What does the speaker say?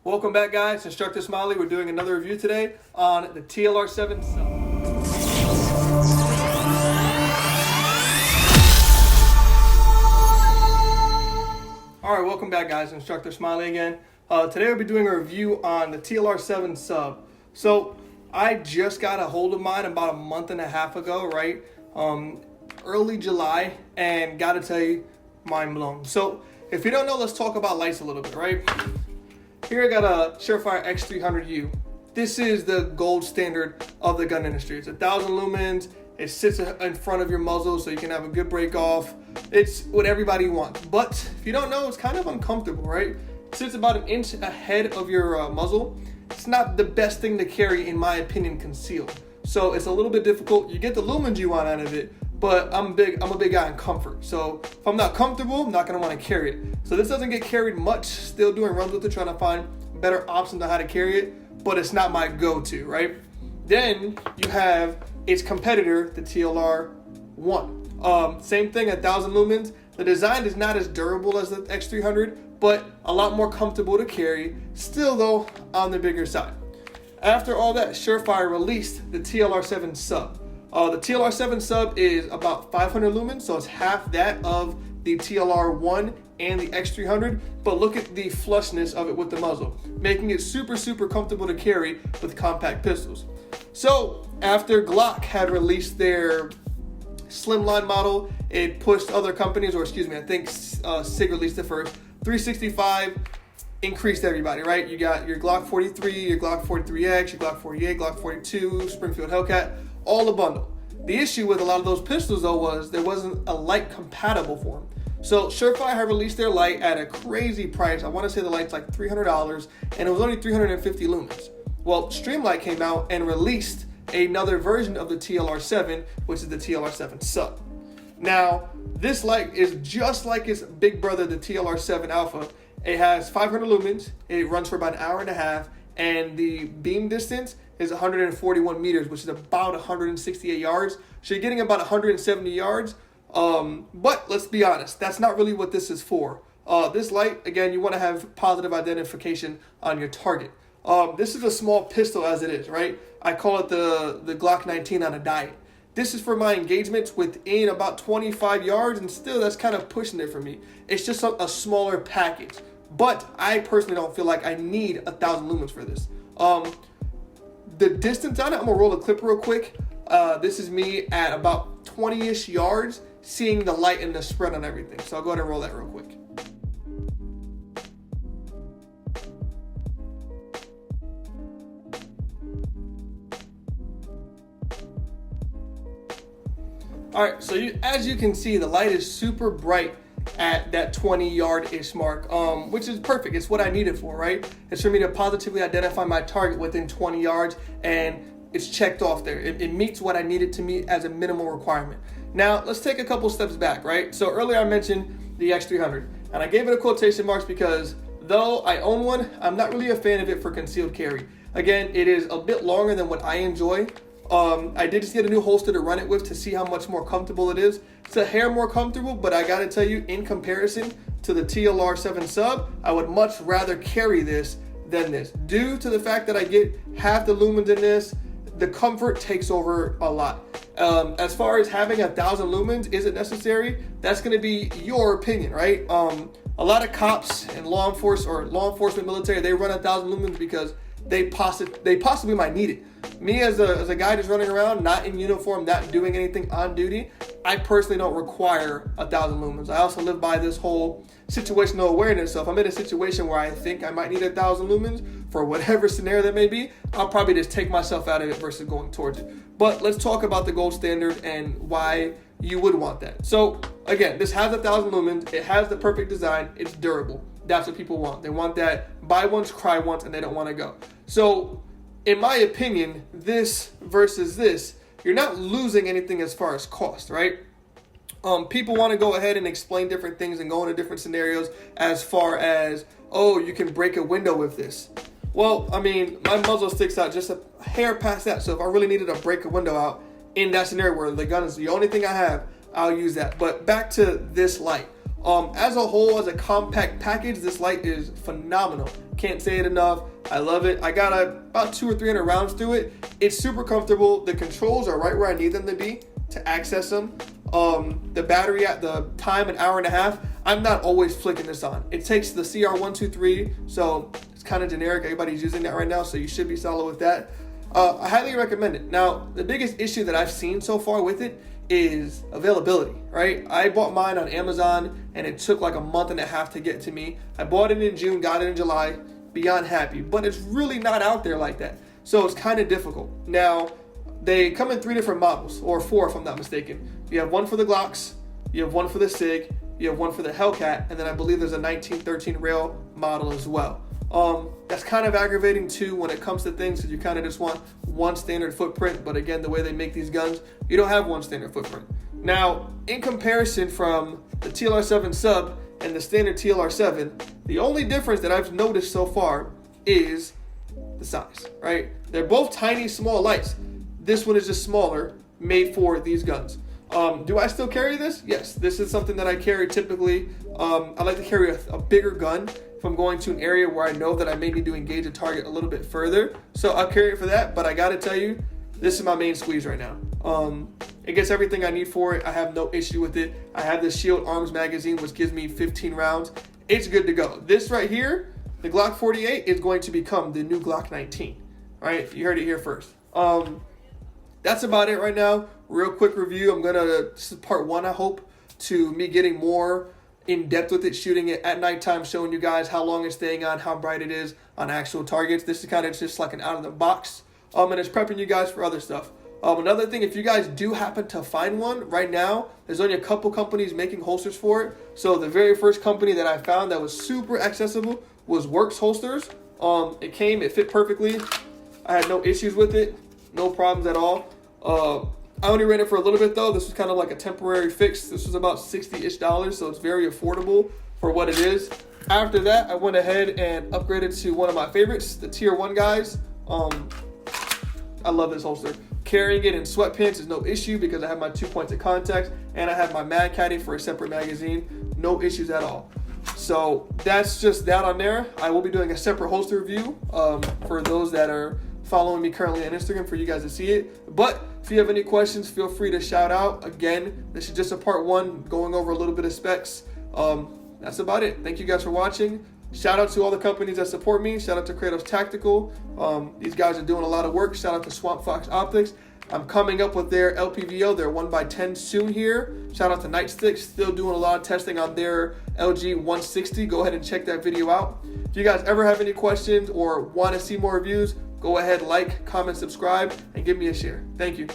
Welcome back, guys. Instructor Smiley. We're doing another review today on the TLR-7 Sub. All right, welcome back, guys. Instructor Smiley again. Today we'll be doing a review on the TLR-7 Sub. So I just got a hold of mine about a month and a half ago, right? Early July, and gotta tell you, mind blown. So if you don't know, let's talk about lights a little bit, right? Here I got a Surefire X300U. This is the gold standard of the gun industry. It's 1,000 lumens. It sits in front of your muzzle so you can have a good break off. It's what everybody wants. But if you don't know, it's kind of uncomfortable, right? It sits about an inch ahead of your muzzle. It's not the best thing to carry, in my opinion, concealed. So it's a little bit difficult. You get the lumens you want out of it, but I'm a big guy in comfort. So if I'm not comfortable, I'm not gonna wanna carry it. So this doesn't get carried much. Still doing runs with it, trying to find better options on how to carry it, but it's not my go-to, right? Then you have its competitor, the TLR-1. Same thing, 1,000 lumens. The design is not as durable as the X300, but a lot more comfortable to carry. Still though, on the bigger side. After all that, Surefire released the TLR-7 Sub. The TLR-7 Sub is about 500 lumens, so it's half that of the TLR-1 and the X300, but look at the flushness of it with the muzzle, making it super comfortable to carry with compact pistols. So after Glock had released their slimline model, it pushed other companies, or excuse me, I think SIG released it first. 365 increased everybody, right? You got your Glock 43, your Glock 43X, your Glock 48, Glock 42, Springfield Hellcat, all a bundle. The issue with a lot of those pistols though was there wasn't a light compatible for them. So Surefire had released their light at a crazy price. I want to say the light's like $300, and it was only 350 lumens. Well, Streamlight came out and released another version of the TLR-7, which is the TLR-7 Sub. Now, this light is just like its big brother, the TLR-7 Alpha. It has 500 lumens, it runs for about an hour and a half, and the beam distance is 141 meters, which is about 168 yards. So you're getting about 170 yards. But let's be honest, that's not really what this is for. This light, again, you want to have positive identification on your target. This is a small pistol as it is, right? I call it the Glock 19 on a diet. This is for my engagements within about 25 yards, and still that's kind of pushing it for me. It's just a smaller package. But I personally don't feel like I need 1,000 lumens for this. The distance on it, I'm gonna roll a clip real quick. This is me at about 20-ish yards, seeing the light and the spread on everything. So I'll go ahead and roll that real quick. All right, so as you can see, the light is super bright at that 20-yard-ish mark, which is perfect. It's what I need it for, right? It's for me to positively identify my target within 20 yards, and it's checked off there. It meets what I need it to meet as a minimal requirement. Now, let's take a couple steps back, right? So earlier I mentioned the X300, and I gave it a quotation marks because though I own one, I'm not really a fan of it for concealed carry. Again, it is a bit longer than what I enjoy. I did just get a new holster to run it with to see how much more comfortable it is. It's a hair more comfortable, but I gotta tell you, in comparison to the TLR-7 Sub, I would much rather carry this than this. Due to the fact that I get half the lumens in this, the comfort takes over a lot. As far as having 1,000 lumens, is it necessary? That's gonna be your opinion, right? A lot of cops and law enforcement military, they run 1,000 lumens because they possibly might need it. Me as a guy just running around, not in uniform, not doing anything on duty, I personally don't require 1,000 lumens. I also live by this whole situational awareness. So if I'm in a situation where I think I might need 1,000 lumens for whatever scenario that may be, I'll probably just take myself out of it versus going towards it. But let's talk about the gold standard and why you would want that. So again, this has 1,000 lumens. It has the perfect design. It's durable. That's what people want. They want that buy once, cry once, and they don't want to go. So in my opinion, this versus this, you're not losing anything as far as cost, right? People want to go ahead and explain different things and go into different scenarios as far as, oh, you can break a window with this. Well, I mean, my muzzle sticks out just a hair past that. So if I really needed to break a window out in that scenario where the gun is the only thing I have, I'll use that. But back to this light. As a whole, as a compact package, this light is phenomenal. Can't say it enough. I love it. I got about 200 or 300 rounds through it. It's super comfortable. The controls are right where I need them to be to access them. The battery at the time, an hour and a half, I'm not always flicking this on. It takes the CR123, so it's kind of generic. Everybody's using that right now, so you should be solid with that. I highly recommend it. Now, the biggest issue that I've seen so far with it is availability, right? I bought mine on Amazon and it took like a month and a half to get to me. I bought it in June, got it in July, beyond happy, but it's really not out there like that. So it's kind of difficult. Now, they come in 3 different models, or 4 if I'm not mistaken. You have one for the Glocks, you have one for the SIG, you have one for the Hellcat, and then I believe there's a 1913 rail model as well. That's kind of aggravating too when it comes to things, because you kind of just want one standard footprint, but again, the way they make these guns, you don't have one standard footprint. Now, in comparison from the TLR-7 Sub and the standard TLR-7, the only difference that I've noticed so far is the size, right? They're both tiny, small lights. This one is just smaller, made for these guns. Do I still carry this? Yes, this is something that I carry typically. I like to carry a bigger gun if I'm going to an area where I know that I may need to engage a target a little bit further. So I'll carry it for that, but I gotta tell you, this is my main squeeze right now. It gets everything I need for it. I have no issue with it. I have the Shield Arms magazine, which gives me 15 rounds. It's good to go. This right here, the Glock 48, is going to become the new Glock 19. All right, you heard it here first. That's about it right now. Real quick review. This is part 1, I hope, to me getting more in depth with it, shooting it at nighttime, showing you guys how long it's staying on, how bright it is on actual targets. This is kind of just like an out of the box. And it's prepping you guys for other stuff. Another thing, if you guys do happen to find one right now, there's only a couple companies making holsters for it. So the very first company that I found that was super accessible was Works Holsters. It fit perfectly. I had no issues with it, no problems at all. I only ran it for a little bit though. This was kind of like a temporary fix. This was about $60-ish, so it's very affordable for what it is. After that, I went ahead and upgraded to one of my favorites, the Tier 1 guys. I love this holster. Carrying it in sweatpants is no issue because I have my 2 points of contact and I have my mag caddy for a separate magazine. No issues at all. So that's just that on there. I will be doing a separate holster review for those that are following me currently on Instagram for you guys to see it. But if you have any questions, feel free to shout out. Again, this is just a part 1 going over a little bit of specs. That's about it. Thank you guys for watching. Shout out to all the companies that support me. Shout out to Kratos Tactical. These guys are doing a lot of work. Shout out to Swamp Fox Optics. I'm coming up with their LPVO, their 1x10 soon here. Shout out to Nightstick, still doing a lot of testing on their LG 160. Go ahead and check that video out. If you guys ever have any questions or want to see more reviews, go ahead, like, comment, subscribe, and give me a share. Thank you.